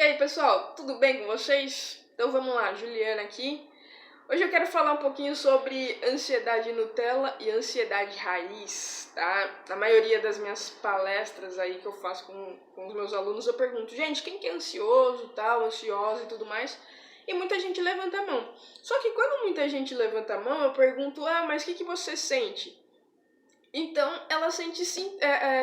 E aí, pessoal, tudo bem com vocês? Então vamos lá, Juliana aqui. Hoje eu quero falar um pouquinho sobre ansiedade Nutella e ansiedade raiz, tá? Na maioria das minhas palestras aí que eu faço com os meus alunos, eu pergunto, gente, quem que é ansioso, tal, ansiosa e tudo mais? E muita gente levanta a mão. Só que quando muita gente levanta a mão, eu pergunto, mas o que você sente? Então, ela sente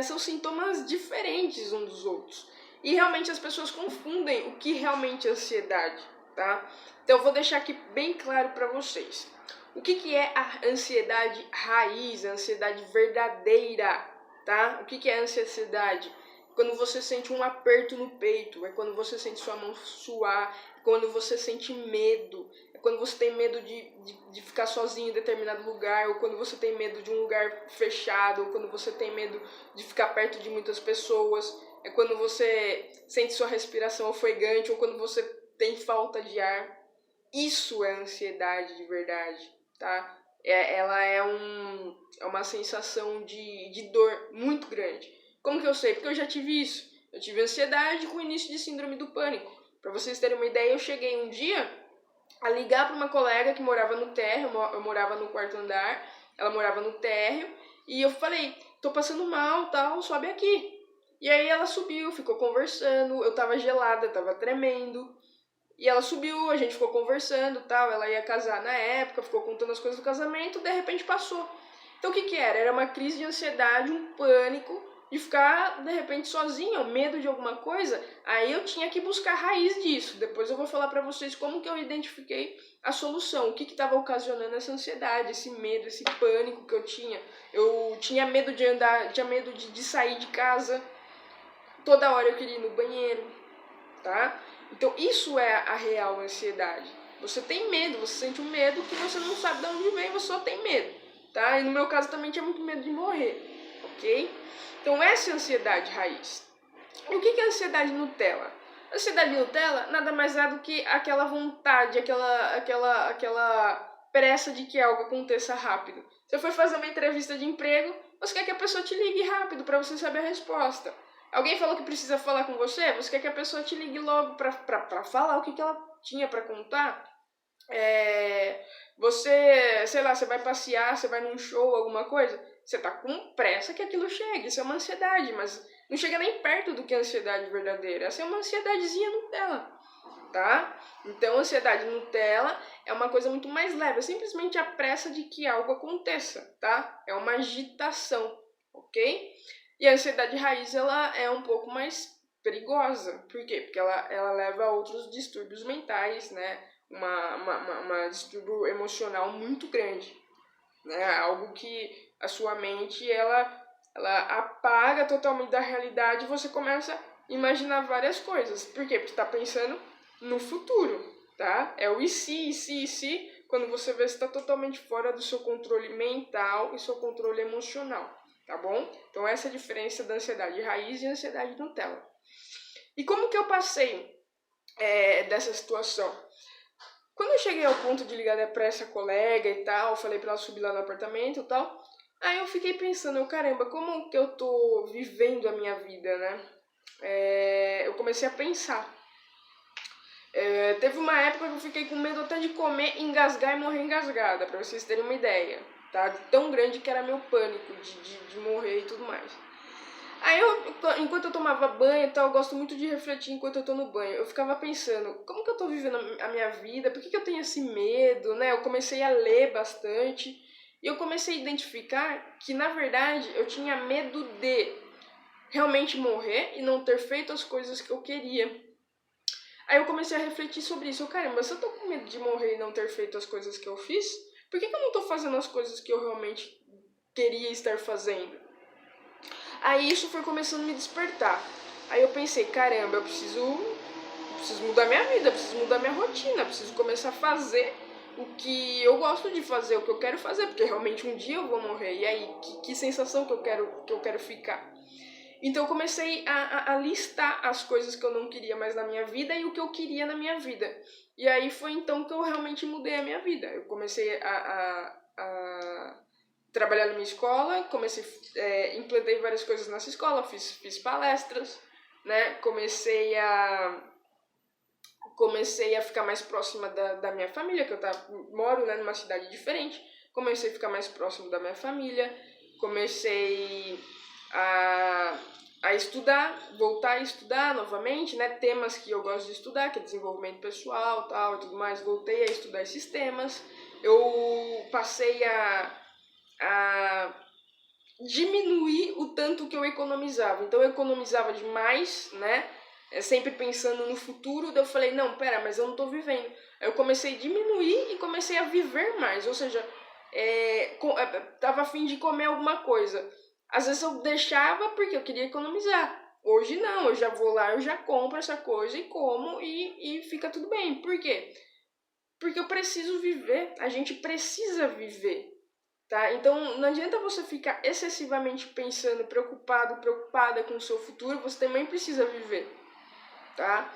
são sintomas diferentes uns dos outros. E realmente as pessoas confundem o que realmente é ansiedade, tá? Então, eu vou deixar aqui bem claro para vocês. O que é a ansiedade raiz, a ansiedade verdadeira, tá? O que é a ansiedade? Quando você sente um aperto no peito, é quando você sente sua mão suar, é quando você sente medo, é quando você tem medo de ficar sozinho em determinado lugar, ou quando você tem medo de um lugar fechado, ou quando você tem medo de ficar perto de muitas pessoas, é quando você sente sua respiração ofegante, ou quando você tem falta de ar. Isso é ansiedade de verdade, tá? Ela é uma sensação de dor muito grande. Como que eu sei? Porque eu já tive isso. Eu tive ansiedade com o início de síndrome do pânico. Para vocês terem uma ideia, eu cheguei um dia a ligar para uma colega que morava no térreo, eu morava no quarto andar, ela morava no térreo, e eu falei, tô passando mal, tal, sobe aqui. E aí ela subiu, ficou conversando, eu tava gelada, tava tremendo, e ela subiu, a gente ficou conversando, tal, ela ia casar na época, ficou contando as coisas do casamento, de repente passou. Então o que era? Era uma crise de ansiedade, um pânico, de ficar, de repente, sozinha, o medo de alguma coisa. Aí eu tinha que buscar a raiz disso. Depois eu vou falar pra vocês como que eu identifiquei a solução, o que estava ocasionando essa ansiedade, esse medo, esse pânico que eu tinha. Eu tinha medo de andar, tinha medo de sair de casa. Toda hora eu queria ir no banheiro, tá? Então isso é a real ansiedade. Você tem medo, você sente um medo que você não sabe de onde vem, você só tem medo, tá? E no meu caso também tinha muito medo de morrer, ok? Então essa é a ansiedade raiz. E o que é a ansiedade Nutella? A ansiedade Nutella nada mais é do que aquela vontade, aquela pressa de que algo aconteça rápido. Você foi fazer uma entrevista de emprego, você quer que a pessoa te ligue rápido para você saber a resposta. Alguém falou que precisa falar com você, você quer que a pessoa te ligue logo pra falar o que ela tinha pra contar. Você, sei lá, você vai passear, você vai num show, alguma coisa, você tá com pressa que aquilo chegue, isso é uma ansiedade, mas não chega nem perto do que a ansiedade verdadeira, essa é uma ansiedadezinha Nutella, tá? Então, a ansiedade Nutella é uma coisa muito mais leve, é simplesmente a pressa de que algo aconteça, tá? É uma agitação, ok? E a ansiedade raiz, ela é um pouco mais perigosa. Por quê? Porque ela leva a outros distúrbios mentais, né? Uma distúrbio emocional muito grande, né? Algo que a sua mente, ela apaga totalmente da realidade e você começa a imaginar várias coisas. Por quê? Porque está pensando no futuro, tá? É o e se, quando você vê que está totalmente fora do seu controle mental e seu controle emocional. Tá bom? Então essa é a diferença da ansiedade raiz e ansiedade Nutella. E como que eu passei dessa situação? Quando eu cheguei ao ponto de ligar para essa colega e tal, falei para ela subir lá no apartamento e tal, aí eu fiquei pensando, caramba, como que eu tô vivendo a minha vida, né? Eu comecei a pensar. Teve uma época que eu fiquei com medo até de comer, engasgar e morrer engasgada, para vocês terem uma ideia, tá? Tão grande que era meu pânico de morrer e tudo mais. Aí enquanto eu tomava banho e tal, eu gosto muito de refletir enquanto eu tô no banho. Eu ficava pensando, como que eu tô vivendo a minha vida? Por que eu tenho esse medo, né? Eu comecei a ler bastante e eu comecei a identificar que, na verdade, eu tinha medo de realmente morrer e não ter feito as coisas que eu queria. Aí eu comecei a refletir sobre isso. Caramba, se eu tô com medo de morrer e não ter feito as coisas que eu fiz, por que eu não tô fazendo as coisas que eu realmente queria estar fazendo? Aí isso foi começando a me despertar. Aí eu pensei, caramba, eu preciso mudar minha vida, eu preciso mudar minha rotina, eu preciso começar a fazer o que eu gosto de fazer, o que eu quero fazer, porque realmente um dia eu vou morrer. E aí, que sensação que eu quero ficar? Então eu comecei a listar as coisas que eu não queria mais na minha vida e o que eu queria na minha vida. E aí foi então que eu realmente mudei a minha vida. Eu comecei a trabalhar na minha escola, implantei várias coisas nessa escola, fiz palestras, né? Comecei comecei a ficar mais próxima da minha família, que eu moro, né, numa cidade diferente. Comecei a ficar mais próximo da minha família, comecei a estudar, voltar a estudar novamente, né, temas que eu gosto de estudar, que é desenvolvimento pessoal, tal, e tudo mais. Voltei a estudar esses temas. Eu passei a diminuir o tanto que eu economizava. Então eu economizava demais, né, sempre pensando no futuro. Daí eu falei, não, pera, mas eu não tô vivendo. Aí eu comecei a diminuir e comecei a viver mais, ou seja, tava a fim de comer alguma coisa. Às vezes eu deixava porque eu queria economizar. Hoje não, eu já vou lá, eu já compro essa coisa e como e fica tudo bem. Por quê? Porque eu preciso viver, a gente precisa viver, tá? Então não adianta você ficar excessivamente pensando, preocupada com o seu futuro, você também precisa viver, tá?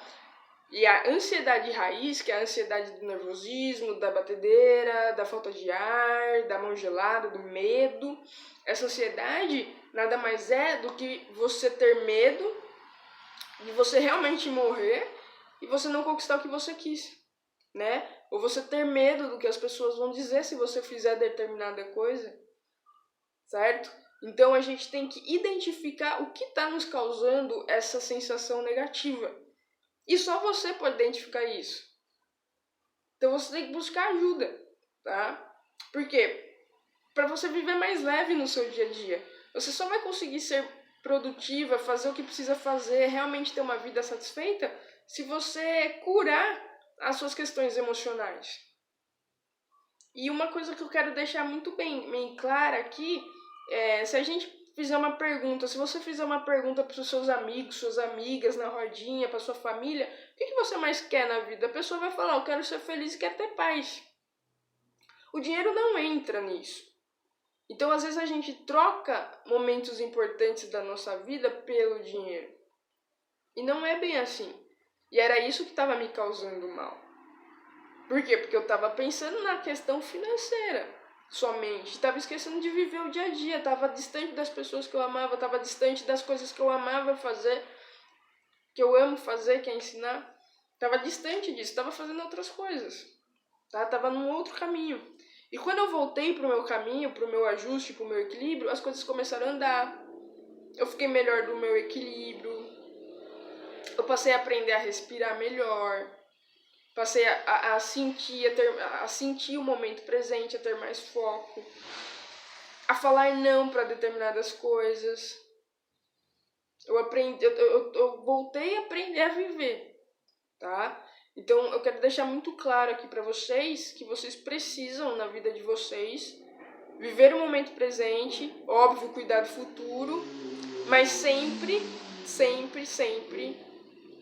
E a ansiedade raiz, que é a ansiedade do nervosismo, da batedeira, da falta de ar, da mão gelada, do medo, essa ansiedade nada mais é do que você ter medo de você realmente morrer e você não conquistar o que você quis, né? Ou você ter medo do que as pessoas vão dizer se você fizer determinada coisa, certo? Então a gente tem que identificar o que está nos causando essa sensação negativa. E só você pode identificar isso. Então você tem que buscar ajuda, tá? Por quê? Para você viver mais leve no seu dia a dia. Você só vai conseguir ser produtiva, fazer o que precisa fazer, realmente ter uma vida satisfeita, se você curar as suas questões emocionais. E uma coisa que eu quero deixar muito bem clara aqui é, se a gente fizer uma pergunta, se você fizer uma pergunta para os seus amigos, suas amigas na rodinha, para sua família, o que você mais quer na vida? A pessoa vai falar, eu quero ser feliz e quero ter paz. O dinheiro não entra nisso. Então, às vezes, a gente troca momentos importantes da nossa vida pelo dinheiro. E não é bem assim. E era isso que estava me causando mal. Por quê? Porque eu estava pensando na questão financeira somente. Estava esquecendo de viver o dia a dia. Estava distante das pessoas que eu amava. Estava distante das coisas que eu amava fazer. Que eu amo fazer, que é ensinar. Estava distante disso. Estava fazendo outras coisas. Tá? Estava num outro caminho. E quando eu voltei pro meu caminho, pro meu ajuste, pro meu equilíbrio, as coisas começaram a andar. Eu fiquei melhor do meu equilíbrio. Eu passei a aprender a respirar melhor. Passei a sentir o momento presente, a ter mais foco. A falar não para determinadas coisas. Eu voltei a aprender a viver, tá? Então eu quero deixar muito claro aqui para vocês que vocês precisam na vida de vocês viver o momento presente, óbvio, cuidar do futuro, mas sempre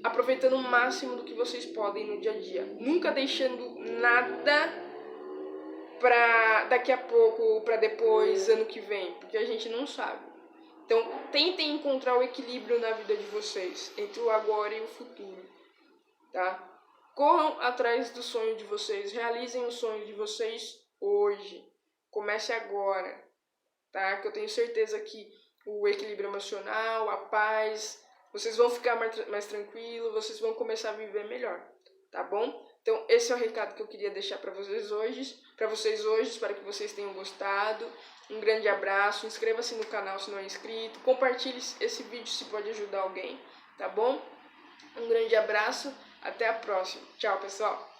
aproveitando o máximo do que vocês podem no dia a dia. Nunca deixando nada pra daqui a pouco ou pra depois, ano que vem, porque a gente não sabe. Então, tentem encontrar o equilíbrio na vida de vocês, entre o agora e o futuro, tá? Corram atrás do sonho de vocês, realizem o sonho de vocês hoje. Comece agora, tá? Que eu tenho certeza que o equilíbrio emocional, a paz, vocês vão ficar mais tranquilos, vocês vão começar a viver melhor, tá bom? Então, esse é o recado que eu queria deixar para vocês hoje. Espero que vocês tenham gostado. Um grande abraço, inscreva-se no canal se não é inscrito, compartilhe esse vídeo se pode ajudar alguém, tá bom? Um grande abraço, até a próxima. Tchau, pessoal!